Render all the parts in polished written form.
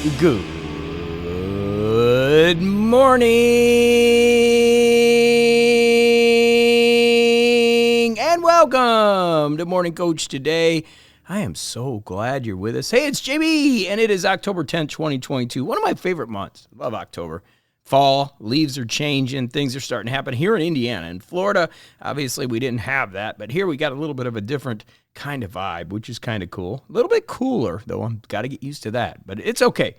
Good morning and welcome to Morning Coach Today. I am so glad you're with us. Hey, it's JB, and it is October 10th, 2022. One of my favorite months. Love October. Fall, leaves are changing, things are starting to happen here in Indiana. In Florida, obviously we didn't have that, but here we got a little bit of a different kind of vibe, which is kind of cool. A little bit cooler, though. I've got to get used to that, but it's okay.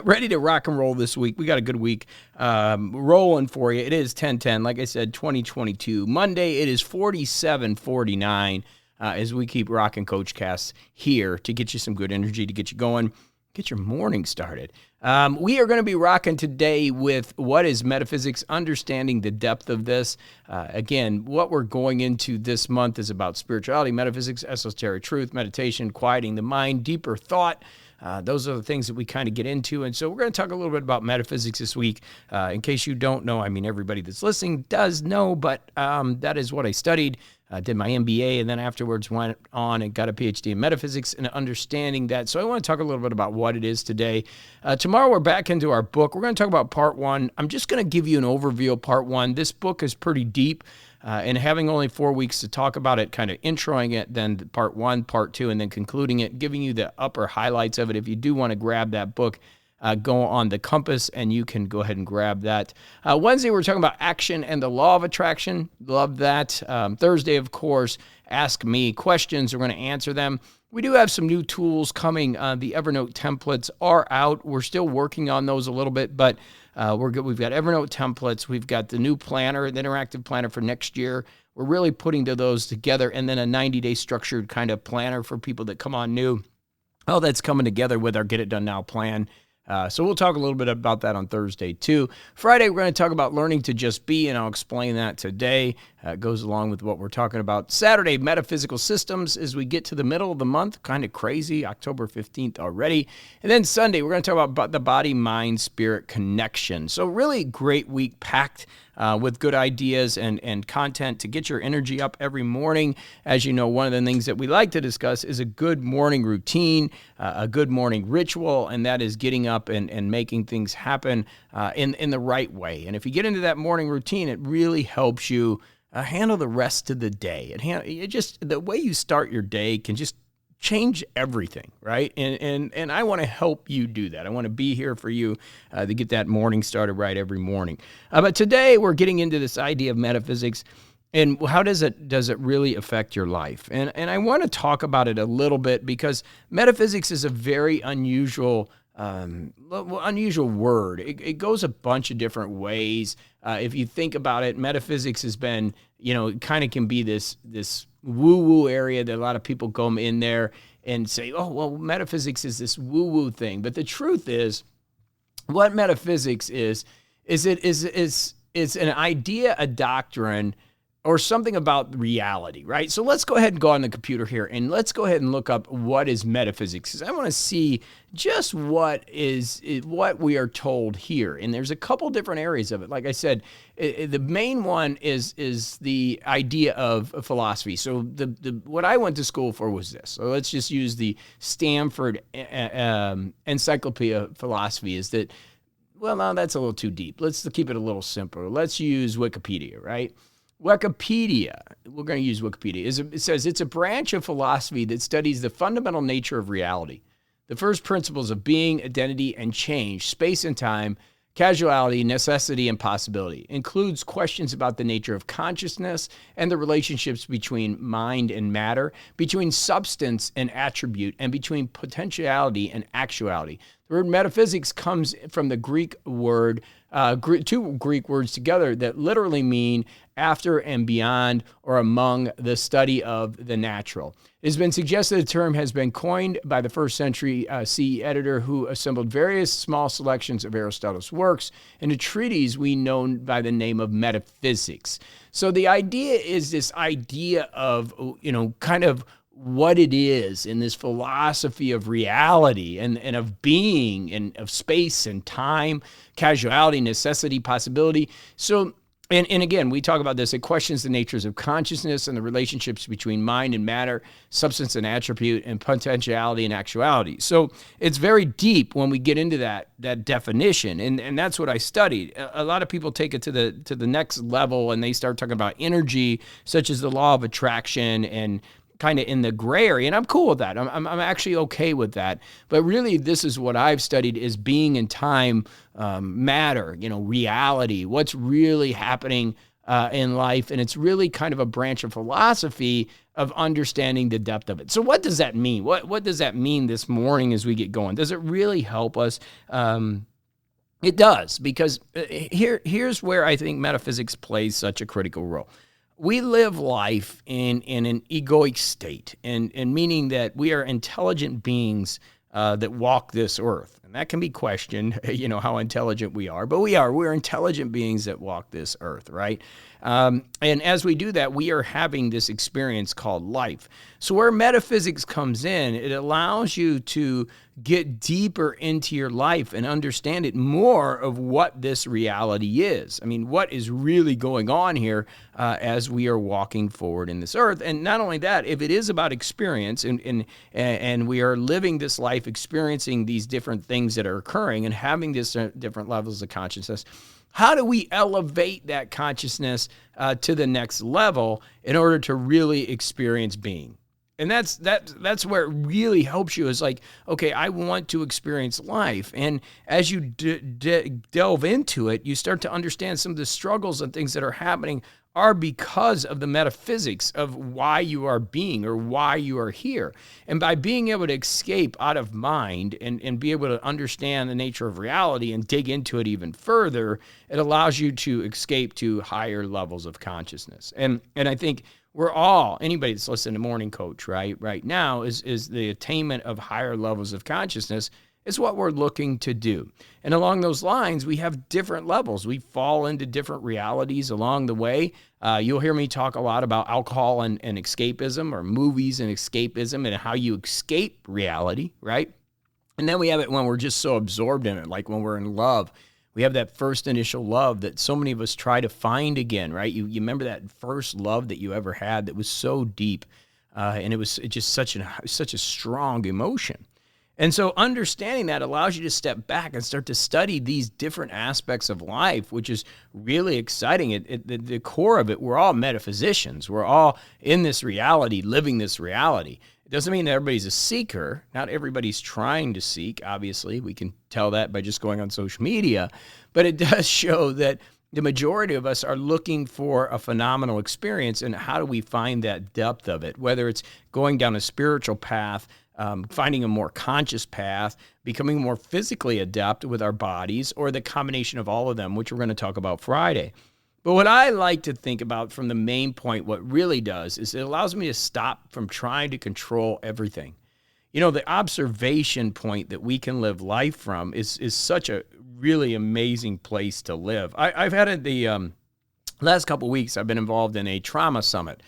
Ready to rock and roll this week. We got a good week rolling for you. It is 10-10, like I said, 2022. Monday, it is 47-49 as we keep rocking Coach Casts here to get you some good energy, to get you going, get your morning started. We are going to be rocking today with what is metaphysics, understanding the depth of this. Again, what we're going into this month is about spirituality, metaphysics, esoteric truth, meditation, quieting the mind, deeper thought. Those are the things that we kind of get into. And so we're going to talk a little bit about metaphysics this week. In case you don't know, I mean, everybody that's listening does know, but that is what I studied. Did my MBA, and then afterwards went on and got a PhD in metaphysics and understanding that. So I want to talk a little bit about what it is today. Tomorrow we're back into our book. We're going to talk about part one. I'm just going to give you an overview of part one. This book is pretty deep, and having only 4 weeks to talk about it, kind of introing it, then part one, part two, and then concluding it, giving you the upper highlights of it. If you do want to grab that book, go on the Compass, and you can go ahead and grab that. Wednesday, we're talking about action and the law of attraction. Love that. Thursday, of course, ask me questions. We're going to answer them. We do have some new tools coming. The Evernote templates are out. We're still working on those a little bit, but we're good. We've got Evernote templates. We've got the new planner, the interactive planner for next year. We're really putting those together, and then a 90-day structured kind of planner for people that come on new. Oh, that's coming together with our Get It Done Now plan. So we'll talk a little bit about that on Thursday, too. Friday, we're going to talk about learning to just be, and I'll explain that today. It goes along with what we're talking about. Saturday, metaphysical systems as we get to the middle of the month. Kind of crazy, October 15th already. And then Sunday, we're going to talk about the body-mind-spirit connection. So really great week packed with good ideas and content to get your energy up every morning. As you know, one of the things that we like to discuss is a good morning routine, a good morning ritual, and that is getting up and making things happen in the right way. And if you get into that morning routine, it really helps you handle the rest of the day. It just the way you start your day can just change everything, right? And I want to help you do that. I want to be here for you to get that morning started right every morning. But today we're getting into this idea of metaphysics and how does it really affect your life? And I want to talk about it a little bit because metaphysics is a very unusual word. It goes a bunch of different ways. If you think about it, metaphysics has been, kind of can be this woo-woo area that a lot of people go in there and say, oh, well, metaphysics is this woo-woo thing. But the truth is, what metaphysics is an idea, a doctrine, or something about reality, right? So let's go ahead and go on the computer here, and let's go ahead and look up what is metaphysics, because I want to see just what we are told here. And there's a couple different areas of it. Like I said, the main one is the idea of philosophy. So the what I went to school for was this. So let's just use the Stanford Encyclopedia of Philosophy. Is that, well, no, that's a little too deep. Let's keep it a little simpler. Let's use Wikipedia, right? Wikipedia, we're going to use Wikipedia, it says it's a branch of philosophy that studies the fundamental nature of reality, the first principles of being, identity, and change, space and time, causality, necessity, and possibility. Includes questions about the nature of consciousness and the relationships between mind and matter, between substance and attribute, and between potentiality and actuality. The word metaphysics comes from the Greek word, two Greek words together that literally mean after and beyond or among the study of the natural. It has been suggested the term has been coined by the first century CE editor who assembled various small selections of Aristotle's works in a treatise we know by the name of Metaphysics. So the idea is this idea of, kind of what it is in this philosophy of reality and of being and of space and time, causality, necessity, possibility. So And again, we talk about this. It questions the natures of consciousness and the relationships between mind and matter, substance and attribute, and potentiality and actuality. So it's very deep when we get into that definition, and that's what I studied. A lot of people take it to the next level, and they start talking about energy, such as the law of attraction and kind of in the gray area, and I'm cool with that. I'm actually okay with that. But really, this is what I've studied: is being and time, matter, reality, what's really happening in life, and it's really kind of a branch of philosophy of understanding the depth of it. So, what does that mean? What does that mean this morning as we get going? Does it really help us? It does, because here's where I think metaphysics plays such a critical role. We live life in an egoic state, and meaning that we are intelligent beings that walk this earth. And that can be questioned, how intelligent we are, but we're intelligent beings that walk this earth, right? And as we do that, we are having this experience called life. So where metaphysics comes in, it allows you to get deeper into your life and understand it more of what this reality is. I mean, what is really going on here as we are walking forward in this earth. And not only that, if it is about experience and we are living this life, experiencing these different things that are occurring and having these different levels of consciousness, how do we elevate that consciousness to the next level in order to really experience being? And that's where it really helps you, is like, okay, I want to experience life. And as you delve into it, you start to understand some of the struggles and things that are happening are because of the metaphysics of why you are being or why you are here. And by being able to escape out of mind and be able to understand the nature of reality and dig into it even further, it allows you to escape to higher levels of consciousness. And I think anybody that's listening to Morning Coach right now is the attainment of higher levels of consciousness is what we're looking to do. And along those lines, we have different levels. We fall into different realities along the way. You'll hear me talk a lot about alcohol and escapism, or movies and escapism, and how you escape reality, right? And then we have it when we're just so absorbed in it, like when we're in love. We have that first initial love that so many of us try to find again, right? You remember that first love that you ever had that was so deep, and it was just such a strong emotion. And so understanding that allows you to step back and start to study these different aspects of life, which is really exciting. At the core of it, we're all metaphysicians. We're all in this reality, living this reality. It doesn't mean that everybody's a seeker. Not everybody's trying to seek, obviously. We can tell that by just going on social media. But it does show that the majority of us are looking for a phenomenal experience, and how do we find that depth of it, whether it's going down a spiritual path, finding a more conscious path, becoming more physically adept with our bodies, or the combination of all of them, which we're going to talk about Friday. But what I like to think about from the main point, what really does, is it allows me to stop from trying to control everything. The observation point that we can live life from is such a really amazing place to live. I've had the last couple of weeks, I've been involved in a trauma summit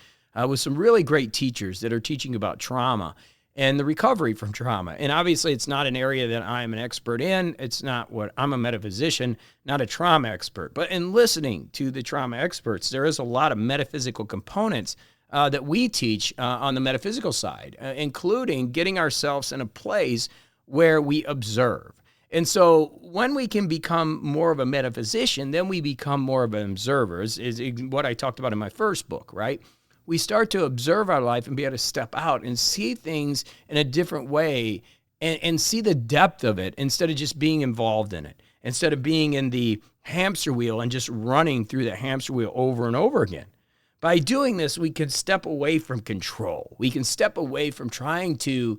with some really great teachers that are teaching about trauma and the recovery from trauma. And obviously, it's not an area that I'm an expert in. It's not I'm a metaphysician, not a trauma expert. But in listening to the trauma experts, there is a lot of metaphysical components that we teach on the metaphysical side, including getting ourselves in a place where we observe. And so when we can become more of a metaphysician, then we become more of an observer, is what I talked about in my first book, right? We start to observe our life and be able to step out and see things in a different way and see the depth of it instead of just being involved in it, instead of being in the hamster wheel and just running through the hamster wheel over and over again. By doing this, we can step away from control. We can step away from trying to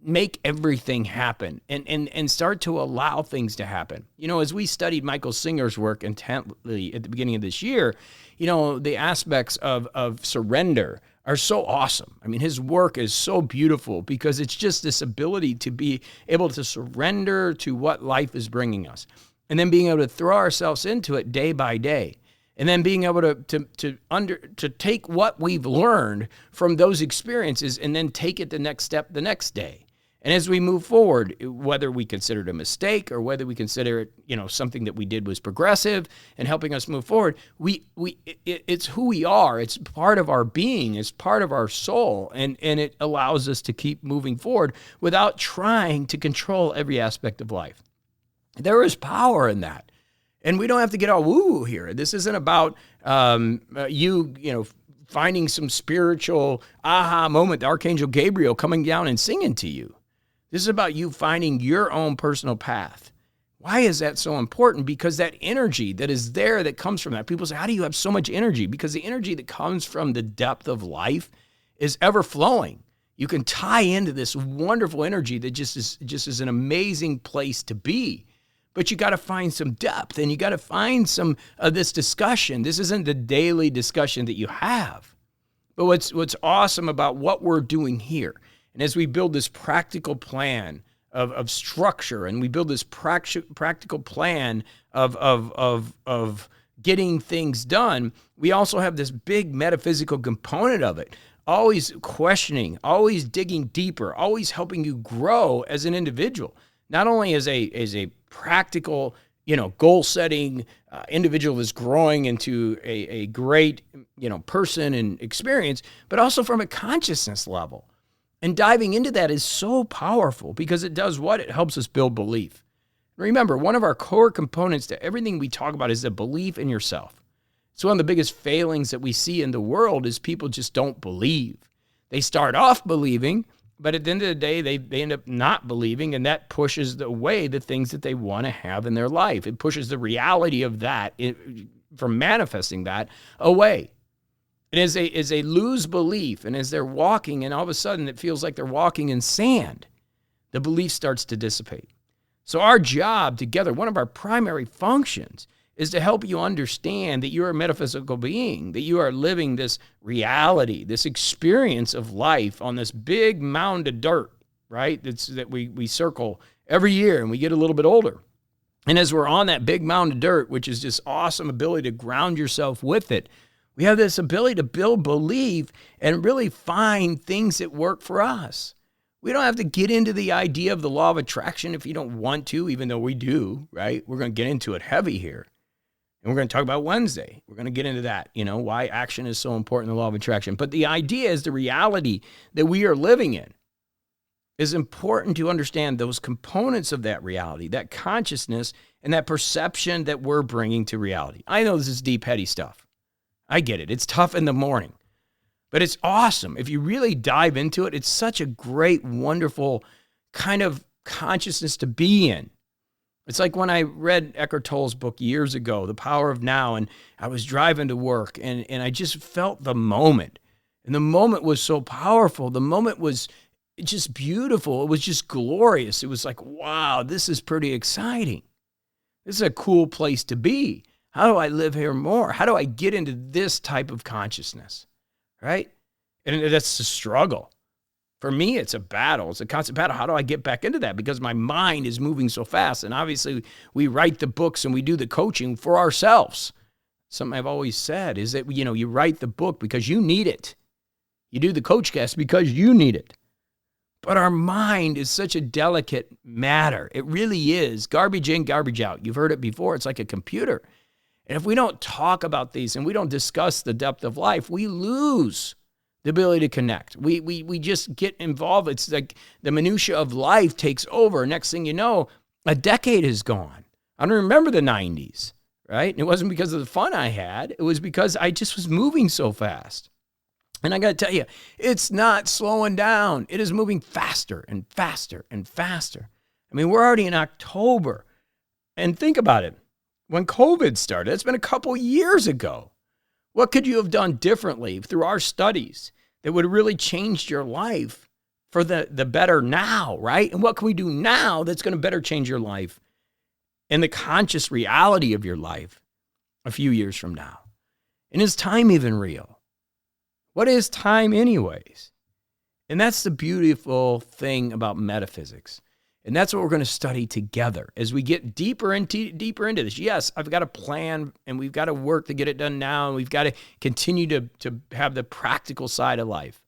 make everything happen and start to allow things to happen. As we studied Michael Singer's work intently at the beginning of this year, the aspects of surrender are so awesome. I mean, his work is so beautiful because it's just this ability to be able to surrender to what life is bringing us, and then being able to throw ourselves into it day by day. And then being able to take what we've learned from those experiences and then take it the next step the next day. And as we move forward, whether we consider it a mistake or whether we consider it, something that we did was progressive and helping us move forward, it's who we are. It's part of our being. It's part of our soul. And it allows us to keep moving forward without trying to control every aspect of life. There is power in that. And we don't have to get all woo-woo here. This isn't about finding some spiritual aha moment, the Archangel Gabriel coming down and singing to you. This is about you finding your own personal path. Why is that so important? Because that energy that is there that comes from that. People say, how do you have so much energy? Because the energy that comes from the depth of life is ever flowing. You can tie into this wonderful energy that just is an amazing place to be. But you got to find some depth, and you got to find some of this discussion. This isn't the daily discussion that you have. But what's awesome about what we're doing here, and as we build this practical plan of structure, and we build this practical plan of getting things done, we also have this big metaphysical component of it. Always questioning, always digging deeper, always helping you grow as an individual. Not only as a practical, goal-setting individual that's growing into a great, person and experience, but also from a consciousness level. And diving into that is so powerful because it does what? It helps us build belief. Remember, one of our core components to everything we talk about is the belief in yourself. It's one of the biggest failings that we see in the world is people just don't believe. They start off believing, but at the end of the day, they end up not believing, and that pushes away the things that they want to have in their life. It pushes the reality of that from manifesting that away. And as they lose belief, and as they're walking, and all of a sudden it feels like they're walking in sand, the belief starts to dissipate. So our job together, one of our primary functions, is to help you understand that you're a metaphysical being, that you are living this reality, this experience of life on this big mound of dirt, right? That we circle every year, and we get a little bit older. And as we're on that big mound of dirt, which is this awesome ability to ground yourself with it, we have this ability to build belief and really find things that work for us. We don't have to get into the idea of the law of attraction if you don't want to, even though we do, right? We're going to get into it heavy here. And we're going to talk about Wednesday. We're going to get into that, why action is so important in the law of attraction. But the idea is the reality that we are living in is important to understand those components of that reality, that consciousness, and that perception that we're bringing to reality. I know this is deep, heady stuff. I get it. It's tough in the morning, but it's awesome. If you really dive into it, it's such a great, wonderful kind of consciousness to be in. It's like when I read Eckhart Tolle's book years ago, The Power of Now, and I was driving to work, and I just felt the moment. And the moment was so powerful. The moment was just beautiful. It was just glorious. It was like, wow, this is pretty exciting. This is a cool place to be. How do I live here more? How do I get into this type of consciousness, right? And that's the struggle. For me, it's a battle. It's a constant battle. How do I get back into that? Because my mind is moving so fast. And obviously, we write the books and we do the coaching for ourselves. Something I've always said is that, you write the book because you need it. You do the coach cast because you need it. But our mind is such a delicate matter. It really is. Garbage in, garbage out. You've heard it before. It's like a computer. And if we don't talk about these and we don't discuss the depth of life, we lose the ability to connect. We just get involved. It's like the minutia of life takes over. Next thing you know, a decade is gone. I don't remember the 90s, right? And it wasn't because of the fun I had. It was because I just was moving so fast. And I got to tell you, it's not slowing down. It is moving faster and faster and faster. I mean, we're already in October. And think about it. When COVID started, it's been a couple years ago. What could you have done differently through our studies that would have really changed your life for the better now, right? And what can we do now that's going to better change your life and the conscious reality of your life a few years from now? And is time even real? What is time anyways? And that's the beautiful thing about metaphysics. And that's what we're going to study together as we get deeper into this. Yes, I've got a plan, and we've got to work to get it done now, and we've got to continue to have the practical side of life.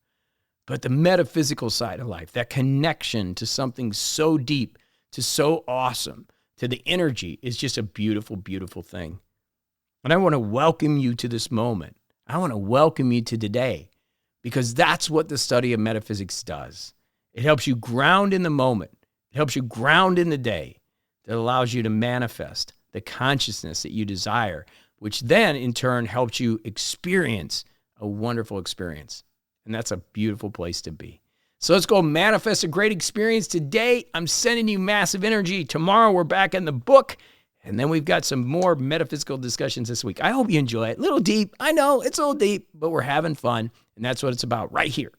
But the metaphysical side of life, that connection to something so deep, to so awesome, to the energy is just a beautiful, beautiful thing. And I want to welcome you to this moment. I want to welcome you to today, because that's what the study of metaphysics does. It helps you ground in the moment. It helps you ground in the day. That allows you to manifest the consciousness that you desire, which then in turn helps you experience a wonderful experience. And that's a beautiful place to be. So let's go manifest a great experience today. I'm sending you massive energy. Tomorrow we're back in the book. And then we've got some more metaphysical discussions this week. I hope you enjoy it. A little deep. I know it's a little deep, but we're having fun. And that's what it's about right here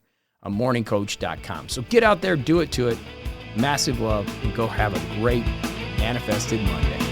on morningcoach.com. So get out there, do it to it. Massive love, and go have a great manifested Monday.